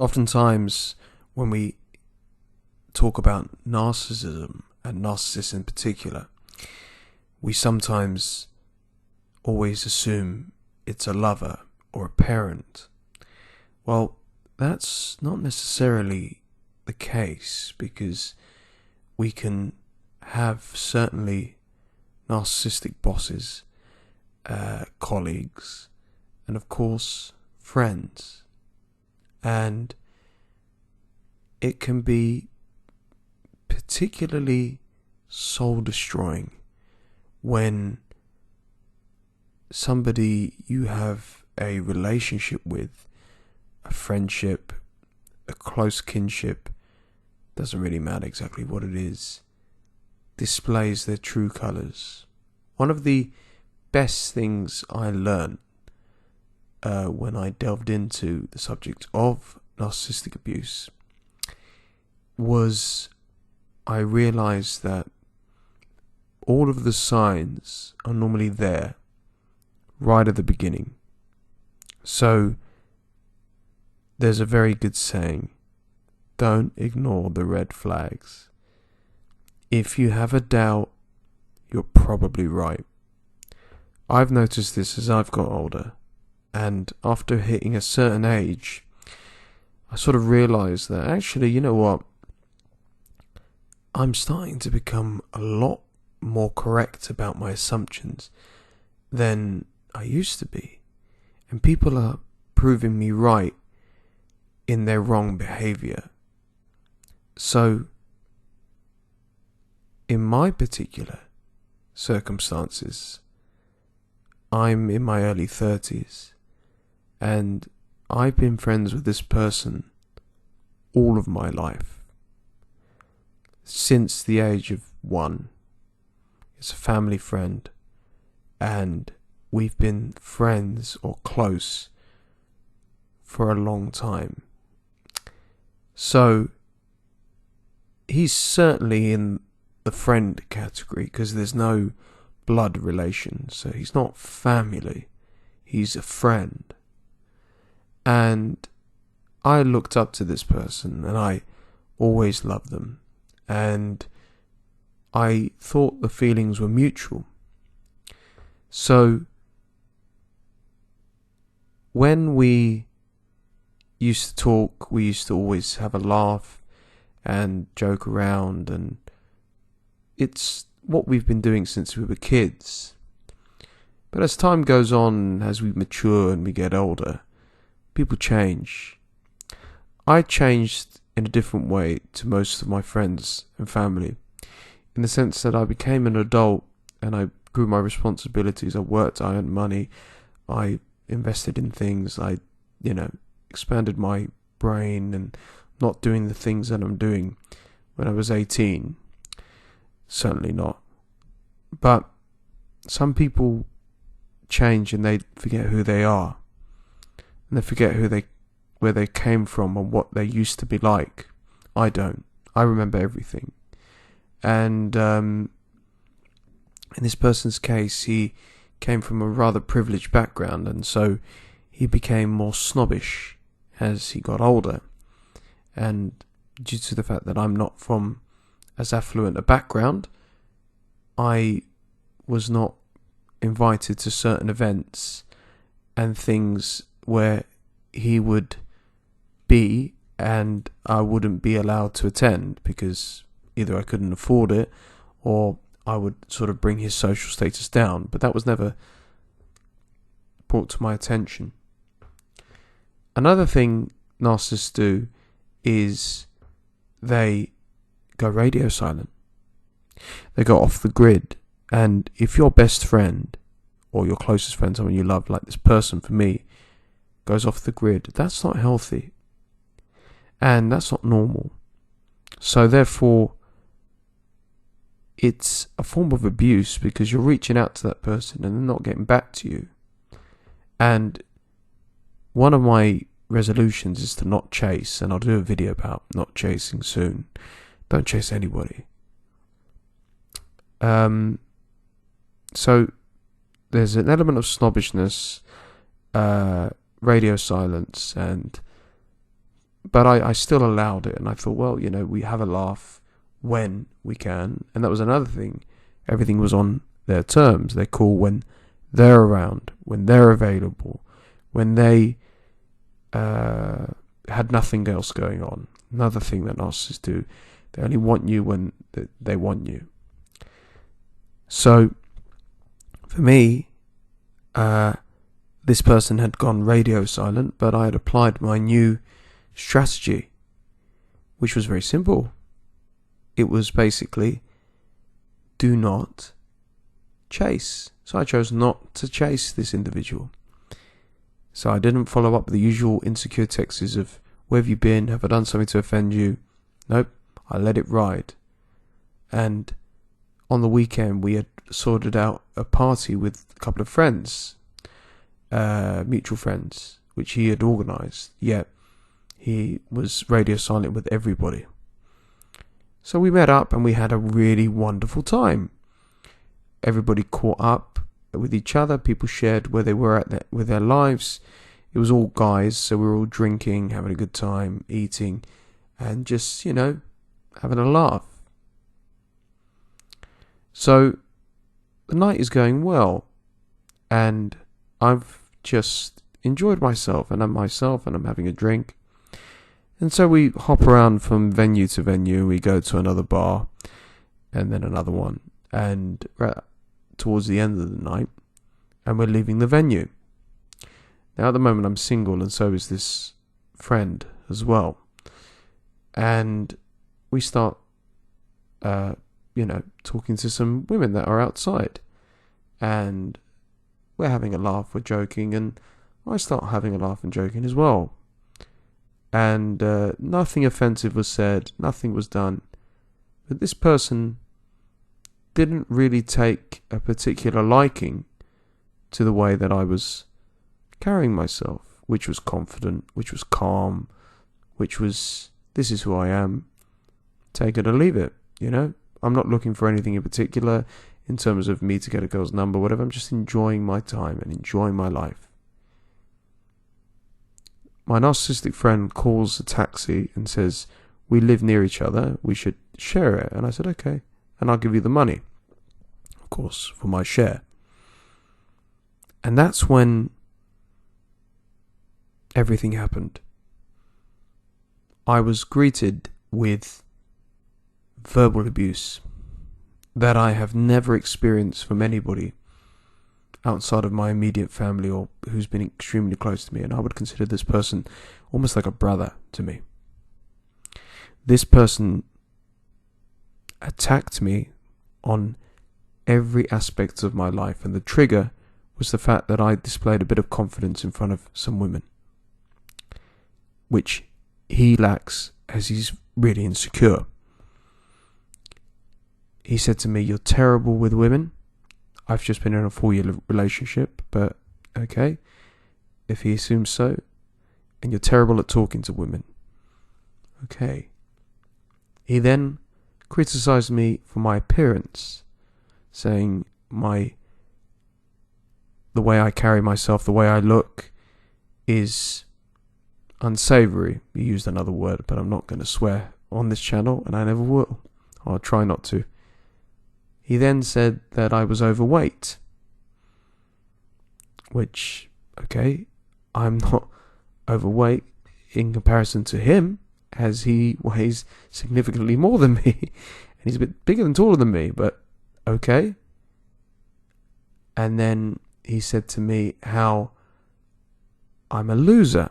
Oftentimes, when we talk about narcissism, and narcissists in particular, we sometimes always assume it's a lover or a parent. Well, that's not necessarily the case, because we can have certainly narcissistic bosses, colleagues, and of course friends. And it can be particularly soul destroying when somebody you have a relationship with, a friendship, a close kinship, doesn't really matter exactly what it is, displays their true colours. One of the best things I learned when I delved into the subject of narcissistic abuse was I realised that all of the signs are normally there right at the beginning. So there's a very good saying: don't ignore the red flags. If you have a doubt, you're probably right. I've noticed this as I've got older, and after hitting a certain age, I sort of realised that actually, you know what, I'm starting to become a lot more correct about my assumptions than I used to be, and people are proving me right in their wrong behaviour. So, in my particular circumstances, I'm in my early 30s, and I've been friends with this person all of my life. Since the age of 1. It's a family friend, and we've been friends or close for a long time. So, he's certainly in the friend category because there's no blood relation, so he's not family, he's a friend. And I looked up to this person, and I always loved them, and I thought the feelings were mutual. So when we used to talk, we used to always have a laugh and joke around, and it's what we've been doing since we were kids. But as time goes on, as we mature and we get older, people change. I changed in a different way to most of my friends and family, in the sense that I became an adult and I grew my responsibilities. I worked, I earned money, I invested in things, I expanded my brain, and not doing the things that I'm doing when I was 18. Certainly not. But some people change and they forget who they are, and they forget where they came from and what they used to be like. I don't. I remember everything. And in this person's case, he came from a rather privileged background, and so he became more snobbish as he got older. And due to the fact that I'm not from as affluent a background, I was not invited to certain events and things where he would be, and I wouldn't be allowed to attend because either I couldn't afford it or I would sort of bring his social status down. But that was never brought to my attention. Another thing narcissists do is they go radio silent. They go off the grid. And if your best friend or your closest friend, someone you love, like this person for me, goes off the grid, that's not healthy. And that's not normal. So therefore, it's a form of abuse because you're reaching out to that person and they're not getting back to you. And one of my resolutions is to not chase, and I'll do a video about not chasing soon. Don't chase anybody. So there's an element of snobbishness, radio silence, and But I still allowed it, and I thought, well, we have a laugh when we can. And that was another thing. Everything was on their terms. They're cool when they're around, when they're available, when they had nothing else going on. Another thing that narcissists do, they only want you when they want you. So, for me, this person had gone radio silent, but I had applied my new strategy, which was very simple. It was basically, do not chase. So I chose not to chase this individual. So I didn't follow up with the usual insecure texts of, where have you been? Have I done something to offend you? Nope, I let it ride. And on the weekend, we had sorted out a party with a couple of friends, mutual friends, which he had organised, yet he was radio silent with everybody. So we met up and we had a really wonderful time. Everybody caught up with each other. People shared where they were at with their lives. It was all guys, so we were all drinking, having a good time, eating, and just, having a laugh. So the night is going well, and I've just enjoyed myself, and I'm having a drink. And so we hop around from venue to venue. We go to another bar, and then another one, and towards the end of the night, and we're leaving the venue. Now at the moment I'm single, and so is this friend as well. And we start, talking to some women that are outside. And we're having a laugh, we're joking, and I start having a laugh and joking as well. And nothing offensive was said, nothing was done. But this person didn't really take a particular liking to the way that I was carrying myself, which was confident, which was calm, which was, this is who I am, take it or leave it, I'm not looking for anything in particular in terms of me to get a girl's number, whatever. I'm just enjoying my time and enjoying my life. My narcissistic friend calls a taxi and says, we live near each other, we should share it. And I said, okay, and I'll give you the money, of course, for my share. And that's when everything happened. I was greeted with verbal abuse that I have never experienced from anybody outside of my immediate family or who's been extremely close to me, and I would consider this person almost like a brother to me. This person attacked me on every aspect of my life, and the trigger was the fact that I displayed a bit of confidence in front of some women, which he lacks as he's really insecure. He said to me, you're terrible with women. I've just been in a 4-year relationship, but okay, if he assumes so. And you're terrible at talking to women. Okay. He then criticized me for my appearance, saying the way I carry myself, the way I look is unsavory. He used another word, but I'm not going to swear on this channel, and I never will. I'll try not to. He then said that I was overweight, which, okay, I'm not overweight in comparison to him, as he weighs significantly more than me, and he's a bit bigger and taller than me, but okay. And then he said to me how I'm a loser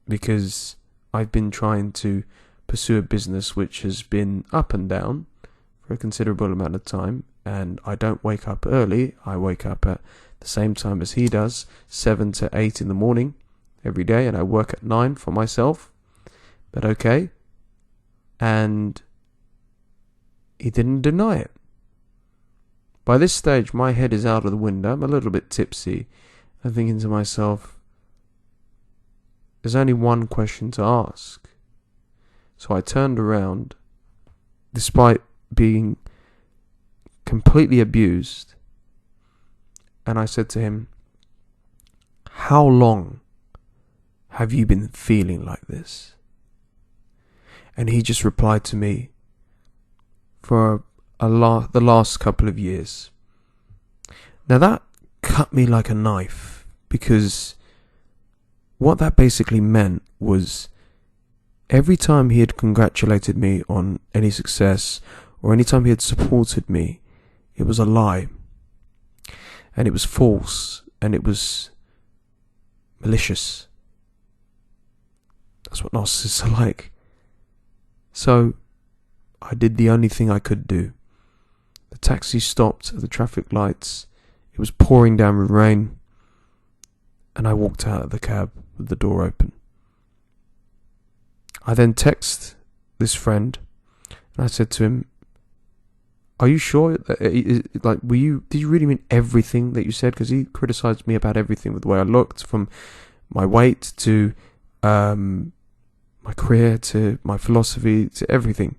because I've been trying to pursue a business which has been up and down for a considerable amount of time, and I don't wake up early. I wake up at the same time as he does, 7 to 8 in the morning every day, and I work at 9 for myself. But okay. And he didn't deny it. By this stage, my head is out of the window. I'm a little bit tipsy. I'm thinking to myself, there's only one question to ask. So I turned around, despite being completely abused, and I said to him, how long have you been feeling like this? And he just replied to me for the last couple of years. Now that cut me like a knife, because what that basically meant was every time he had congratulated me on any success, or any time he had supported me, it was a lie. And it was false, and it was malicious. That's what narcissists are like. So I did the only thing I could do. The taxi stopped at the traffic lights. It was pouring down with rain, and I walked out of the cab with the door open. I then texted this friend, and I said to him, "Are you sure that did you really mean everything that you said?" Because he criticized me about everything, with the way I looked, from my weight to my career to my philosophy to everything.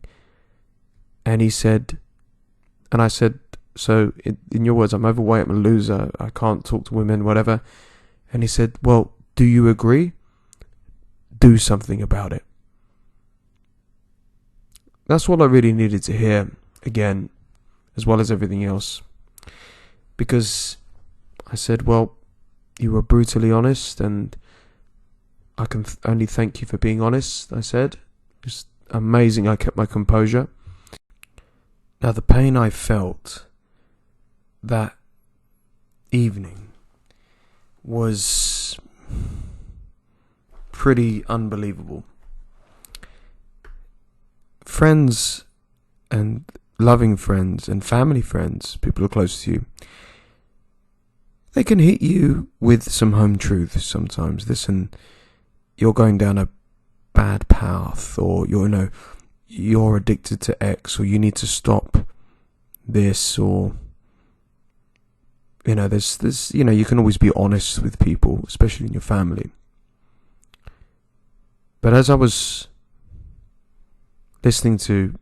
And he said, and I said, "So in your words, I'm overweight, I'm a loser, I can't talk to women, whatever." And he said, "Well, do you agree? Do something about it." That's what I really needed to hear again, as well as everything else. Because I said, "Well, you were brutally honest, and I can only thank you for being honest," I said. Just amazing I kept my composure. Now, the pain I felt that evening was pretty unbelievable. Friends and loving friends and family friends, people who are close to you, they can hit you with some home truths sometimes. Listen, you're going down a bad path, or you're addicted to X, or you need to stop this, or there's you can always be honest with people, especially in your family. But as I was listening to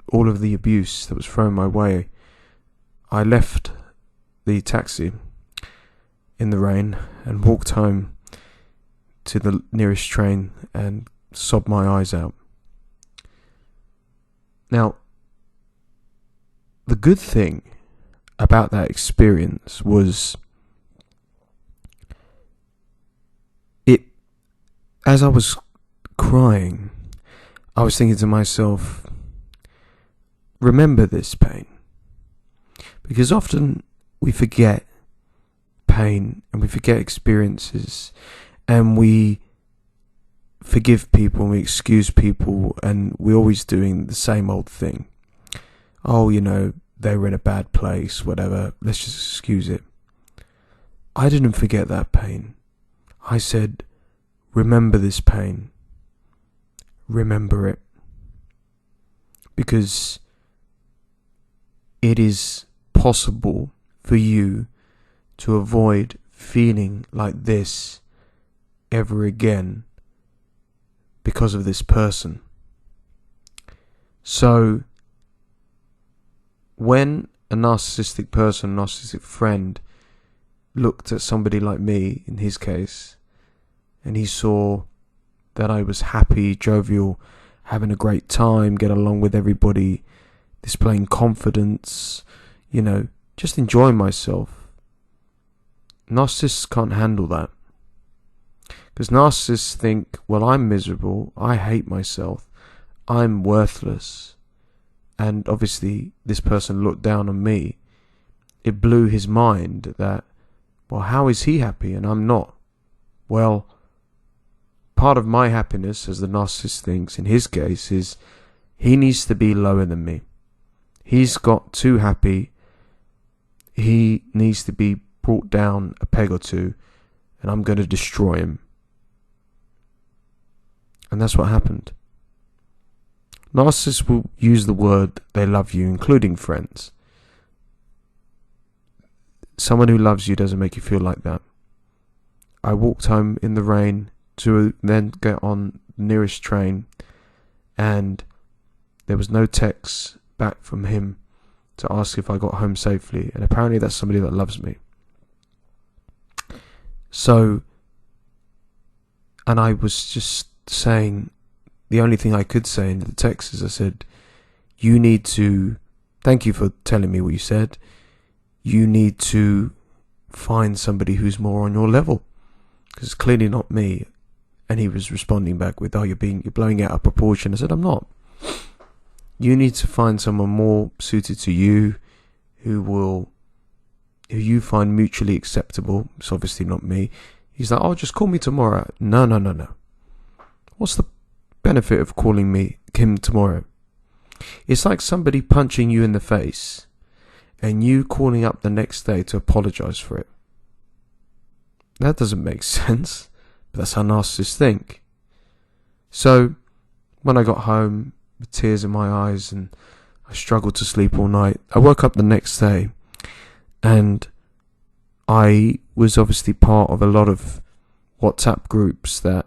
all of the abuse that was thrown my way, I left the taxi in the rain and walked home to the nearest train and sobbed my eyes out. Now, the good thing about that experience was as I was crying, I was thinking to myself, remember this pain. Because often we forget pain and we forget experiences, and we forgive people and we excuse people, and we're always doing the same old thing. Oh, they were in a bad place, whatever, let's just excuse it. I didn't forget that pain. I said, remember this pain. Remember it. Because it is possible for you to avoid feeling like this ever again because of this person. So, when a narcissistic person, narcissistic friend, looked at somebody like me, in his case, and he saw that I was happy, jovial, having a great time, get along with everybody, displaying confidence, just enjoying myself. Narcissists can't handle that. Because narcissists think, well, I'm miserable, I hate myself, I'm worthless. And obviously this person looked down on me. It blew his mind that, well, how is he happy and I'm not? Well, part of my happiness, as the narcissist thinks, in his case, is he needs to be lower than me. He's got too happy. He needs to be brought down a peg or two, and I'm going to destroy him. And that's what happened. Narcissists will use the word they love you, including friends. Someone who loves you doesn't make you feel like that. I walked home in the rain to then get on the nearest train, and there was no text back from him to ask if I got home safely, and apparently that's somebody that loves me. So, and I was just saying, the only thing I could say in the text is I said, thank you for telling me what you said. You need to find somebody who's more on your level, because it's clearly not me. And he was responding back with, you're blowing it out of proportion. I said, I'm not. You need to find someone more suited to you, who you find mutually acceptable. It's obviously not me. He's like, just call me tomorrow. No. What's the benefit of calling him tomorrow? It's like somebody punching you in the face and you calling up the next day to apologize for it. That doesn't make sense, but that's how narcissists think. So when I got home with tears in my eyes and I struggled to sleep all night, I woke up the next day and I was obviously part of a lot of WhatsApp groups that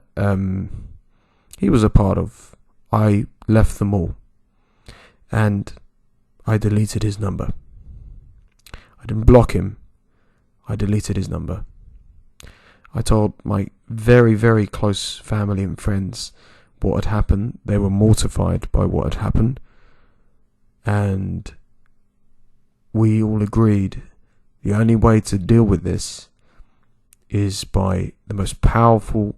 he was a part of. I left them all and I deleted his number. I didn't block him. I deleted his number. I told my very, very close family and friends what had happened. They were mortified by what had happened. And we all agreed the only way to deal with this is by the most powerful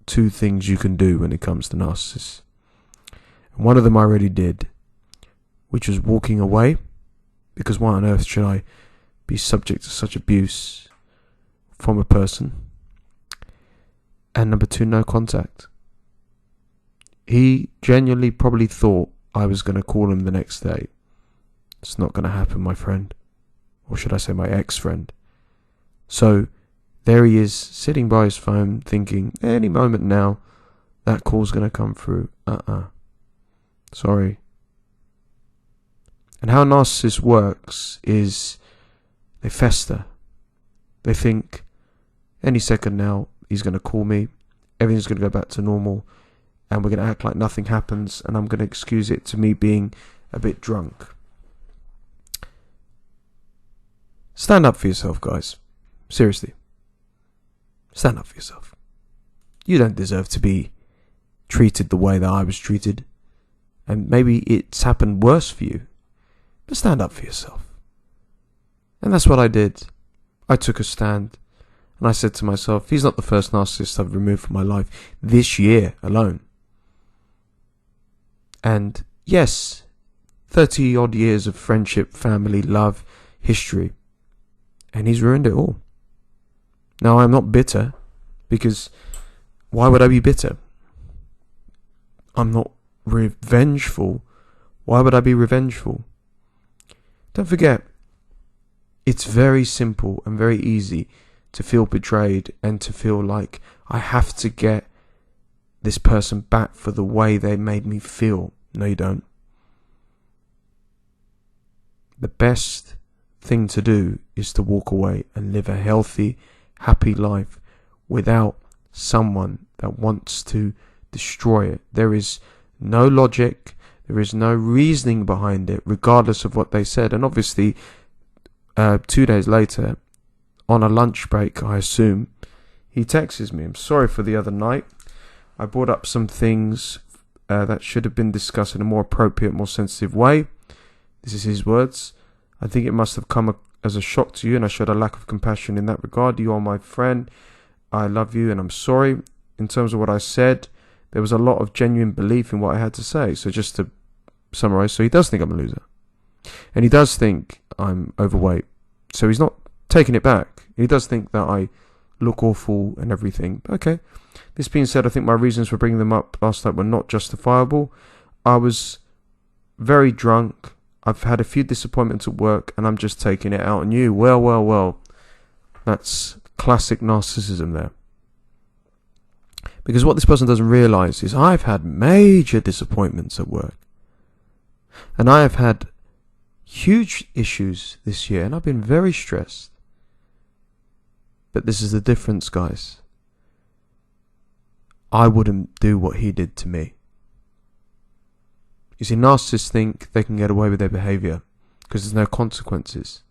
two things you can do when it comes to narcissists. And one of them I already did, which was walking away, because why on earth should I be subject to such abuse from a person? And number two, no contact. He genuinely probably thought I was going to call him the next day. It's not going to happen, my friend. Or should I say my ex-friend. So there he is, sitting by his phone, thinking, any moment now, that call's going to come through. Sorry. And how narcissist works is they fester. They think, any second now, he's going to call me, everything's going to go back to normal, and we're going to act like nothing happens, and I'm going to excuse it to me being a bit drunk. Stand up for yourself, guys. Seriously. Stand up for yourself. You don't deserve to be treated the way that I was treated. And maybe it's happened worse for you. But stand up for yourself. And that's what I did. I took a stand. And I said to myself, he's not the first narcissist I've removed from my life this year alone. And yes, 30 odd years of friendship, family, love, history. And he's ruined it all. Now, I'm not bitter, because why would I be bitter? I'm not revengeful. Why would I be revengeful? Don't forget, it's very simple and very easy to feel betrayed and to feel like I have to get this person back for the way they made me feel. No, you don't. The best thing to do is to walk away and live a healthy, happy life without someone that wants to destroy it. There is no logic, there is no reasoning behind it, regardless of what they said. And obviously, 2 days later, on a lunch break, I assume, he texts me, I'm sorry for the other night. I brought up some things that should have been discussed in a more appropriate, more sensitive way. This is his words. I think it must have come as a shock to you, and I showed a lack of compassion in that regard. You are my friend. I love you, and I'm sorry. In terms of what I said, there was a lot of genuine belief in what I had to say. So just to summarize, so he does think I'm a loser. And he does think I'm overweight. So he's not taking it back. He does think that I look awful and everything. Okay. This being said, I think my reasons for bringing them up last night were not justifiable. I was very drunk. I've had a few disappointments at work, and I'm just taking it out on you. Well. That's classic narcissism there. Because what this person doesn't realise is I've had major disappointments at work. And I have had huge issues this year, and I've been very stressed. But this is the difference, guys. I wouldn't do what he did to me. You see, narcissists think they can get away with their behaviour because there's no consequences.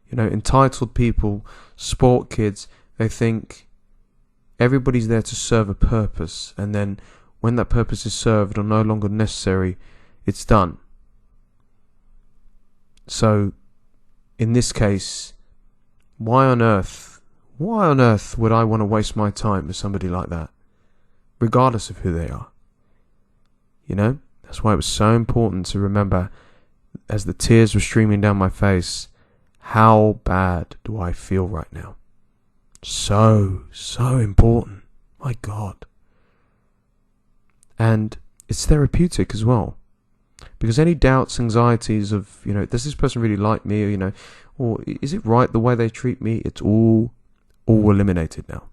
You know, entitled people, sport kids, they think everybody's there to serve a purpose, and then when that purpose is served or no longer necessary, it's done. So, in this case, why on earth would I want to waste my time with somebody like that, regardless of who they are? You know, that's why it was so important to remember, as the tears were streaming down my face, how bad do I feel right now? So important. My God. And it's therapeutic as well. Because any doubts, anxieties of, does this person really like me? Or is it right the way they treat me? It's all eliminated now.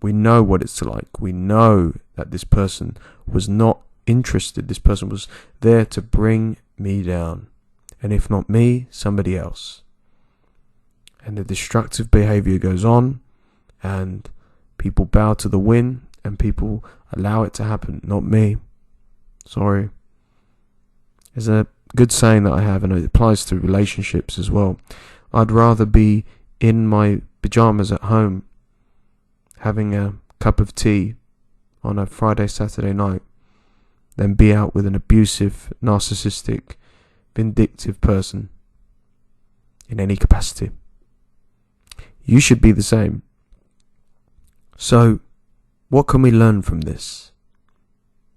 We know what it's like. We know that this person was not interested. This person was there to bring me down. And if not me, somebody else. And the destructive behavior goes on, and people bow to the wind, and people allow it to happen. Not me. Sorry. There's a good saying that I have, and it applies to relationships as well. I'd rather be in my pajamas at home, having a cup of tea on a Friday, Saturday night, than be out with an abusive, narcissistic, vindictive person in any capacity. You should be the same. So, what can we learn from this?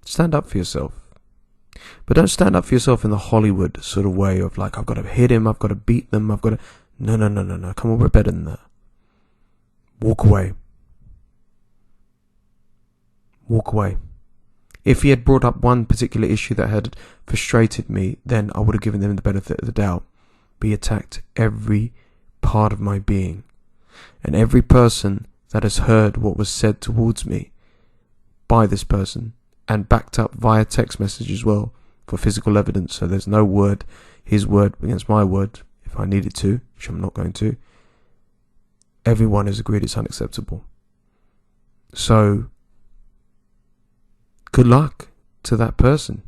Stand up for yourself. But don't stand up for yourself in the Hollywood sort of way of like, I've got to hit him, I've got to beat them, I've got to... No. Come on, we're better than that. Walk away. Walk away. If he had brought up one particular issue that had frustrated me, then I would have given them the benefit of the doubt. But he attacked every part of my being. And every person that has heard what was said towards me by this person, and backed up via text message as well for physical evidence, so there's no word, his word against my word, if I needed to, which I'm not going to. Everyone has agreed it's unacceptable. So, good luck to that person.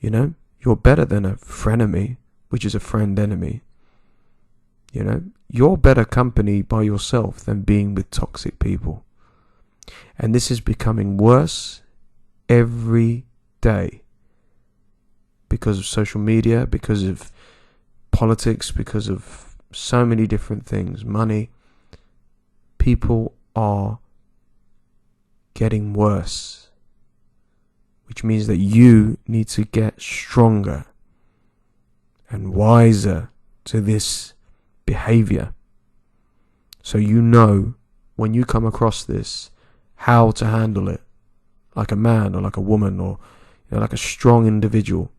You're better than a frenemy, which is a friend enemy. You're better company by yourself than being with toxic people. And this is becoming worse every day because of social media, because of politics, because of so many different things, money. People are getting worse, which means that you need to get stronger and wiser to this behavior, so when you come across this, how to handle it, like a man or like a woman, or like a strong individual.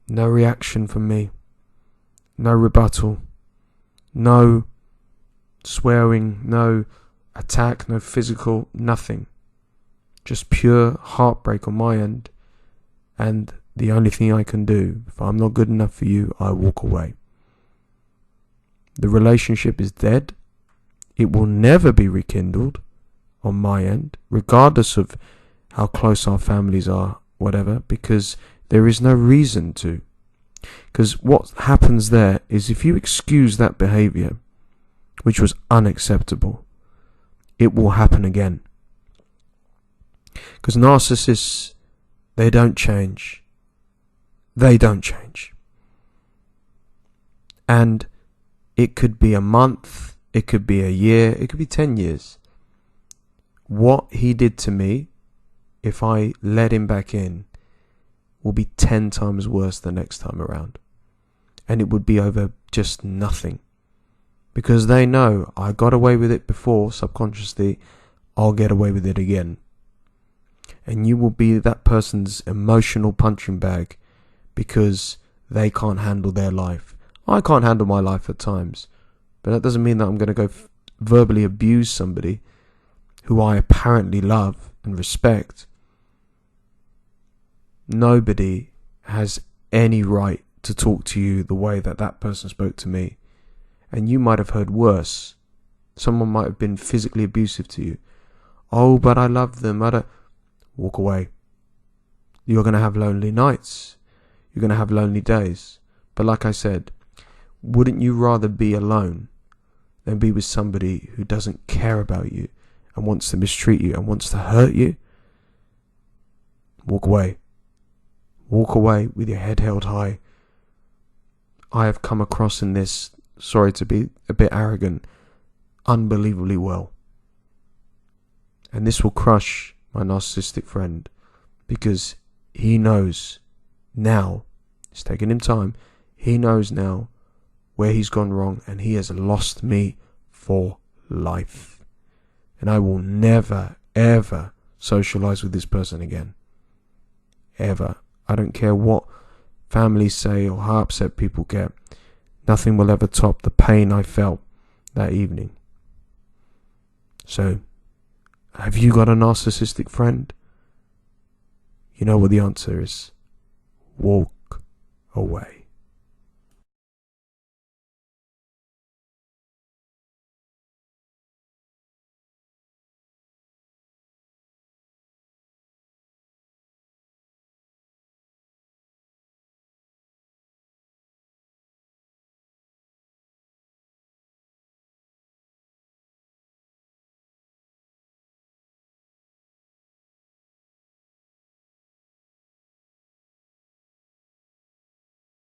No reaction from me, no rebuttal, no swearing, no attack, no physical, nothing. Just pure heartbreak on my end, and the only thing I can do, if I'm not good enough for you, I walk away. The relationship is dead. It will never be rekindled on my end, regardless of how close our families are, whatever, because there is no reason to. Because what happens there is, if you excuse that behavior, which was unacceptable, it will happen again. Because narcissists, they don't change. They don't change. And it could be a month, it could be a year, it could be 10 years. What he did to me, if I let him back in, will be 10 times worse the next time around. And it would be over just nothing. Because they know, I got away with it before, subconsciously, I'll get away with it again. And you will be that person's emotional punching bag, because they can't handle their life. I can't handle my life at times, but that doesn't mean that I'm going to go verbally abuse somebody who I apparently love and respect. Nobody has any right to talk to you the way that that person spoke to me. And you might have heard worse. Someone might have been physically abusive to you. Oh, but I love them. Walk away. You're going to have lonely nights. You're going to have lonely days. But like I said, wouldn't you rather be alone than be with somebody who doesn't care about you and wants to mistreat you and wants to hurt you? walk away. Walk away with your head held high. I have come across in this, sorry to be a bit arrogant, unbelievably well. And this will crush my narcissistic friend, because he knows now, it's taken him time, he knows now where he's gone wrong, and he has lost me for life. And I will never, ever socialize with this person again. Ever. I don't care what families say or how upset people get. Nothing will ever top the pain I felt that evening. So, have you got a narcissistic friend? You know what the answer is. Walk away.